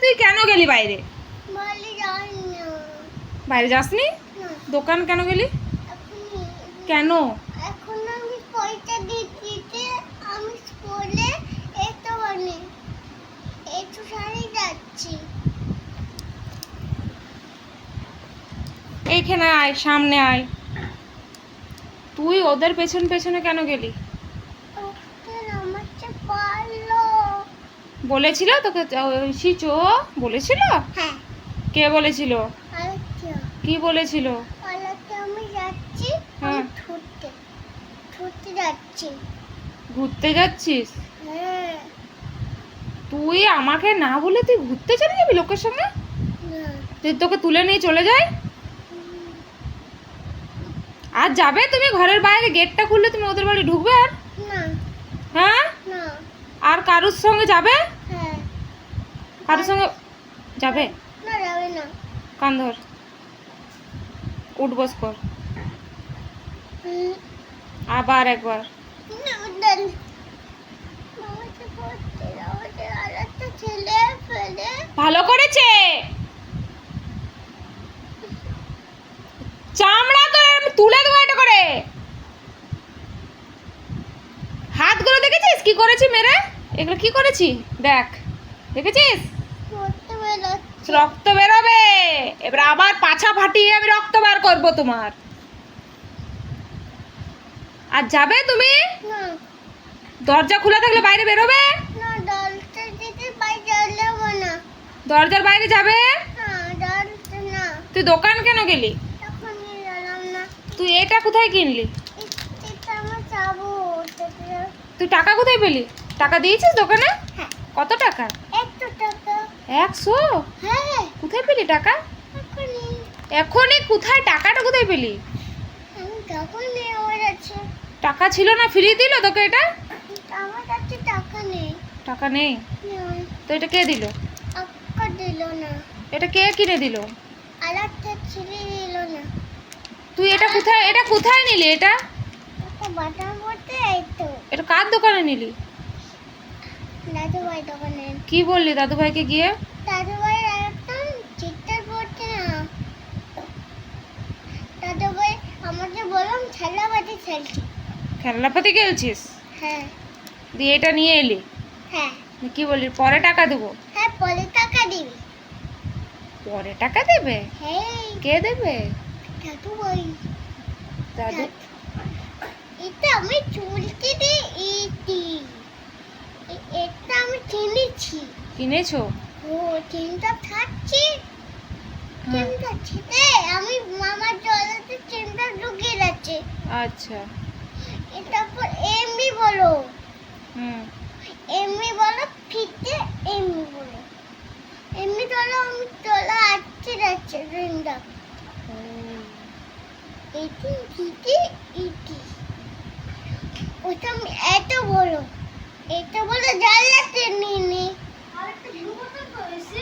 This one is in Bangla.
তুই কেন গেলি বাইরে? বাইরে যাসনি? দোকান কেন গেলি? কেন? এখন আমি পয়সা দিতে আমি স্কুলে এতো মানে একটু সারি যাচ্ছি। এইখানে আয়, সামনে আয়। তুই ওদের পেছন পেছনে কেন গেলি? আমার চেয়ে পারলো বলেছিল তোকে শিচো বলেছিল? হ্যাঁ। কে বলেছিল? আচ্ছা কি বলেছিল? পালাতে আমি যাচ্ছি। হ্যাঁ। ঘুরতে ঘুরতে যাচ্ছি। ঘুরতে যাচ্ছিস? হ্যাঁ। তুই আমাকে না বলে তুই ঘুরতে চলে যাবি লোকের সঙ্গে? না। তুই তোকে তুলে নিয়ে চলে যায়। আর যাবে তুমি ঘরের বাইরে গেটটা খুললে তুমি ওদের বাড়ি ঢুকবে আর? না। হ্যাঁ। না। আর কারুর সঙ্গে যাবে? হ্যাঁ। কারুর সঙ্গে যাবে? না যাবে না। কান ধর, উঠ বস কর, আবার একবার। ভালো করেছে। চামড়া করে আমি তুলে দেবো এটা করে। হাতগুলো দেখেছিস কি করেছি মেরে? এগুলো কি করেছি দেখ, দেখেছিস? রক্ত বেরোবে। এবার আবার পাছা ফাটিয়ে আমি রক্ত বার করবো তোমার। আর যাবে তুমি? দরজা খোলা থাকলে বাইরে বেরোবে? দরজার বাইরে যাবে? তুই দোকান কেন গেলি? তুই এটা কোথায় কিনলি? তুই টাকা কোথায় পেলি? টাকা দিয়েছিস দোকানে? কত টাকা? 100? কোথায় পেলি টাকা? এখনই কোথায় টাকাটা কোথায় পেলি? টাকা ছিল না, ফ্রি দিল তোকে এটা? আমার কাছে টাকা নেই। টাকা নেই তো এটা কে দিল? দিল না। এটা কে কিনে দিল? আরেকটা ছেলে দিল না। তুই এটা কোথায় নিলি এটা? বাটার মধ্যে এই তো। এটা কার দোকানে নিলি? দাদু ভাই দোকানে। কি বললি দাদু ভাইকে গিয়ে? দাদু ভাই একদম চিৎকার করছে না। দাদু ভাই আমাকে বললাম খেলাপাতি খেলছি। খেলনাপাতি খেলছিস? হ্যাঁ। দিয়ে এটা নিয়ে এলি? হ্যাঁ। কি বললি পরে টাকা দেবো? হ্যাঁ পরে টাকা দিবি। পরে টাকা দেবে? হ্যাঁ। কে দেবে? দাদু ভাই। দাদু? এটা আমি চুলতে দে ইতি। এটা আমি কিনেছি। কিনেছো? ও চিন্তা খাচ্ছি। চিন্তা ছিতে আমি মামার জলেতে চিন্তা ঢুকিয়ে যাচ্ছে। আচ্ছা। এটা পর এমবি বলো। এমবি বলো ফিতে এমবি বলো। এমবি বলো আমি তোলা আটকে যাচ্ছে চিন্তা। এটি ফিতে ইটি। ওটা আমি এত বলো। এটা বলো জানলাতে নিয়ে নে। আর একটা ঝুমুর তো এসে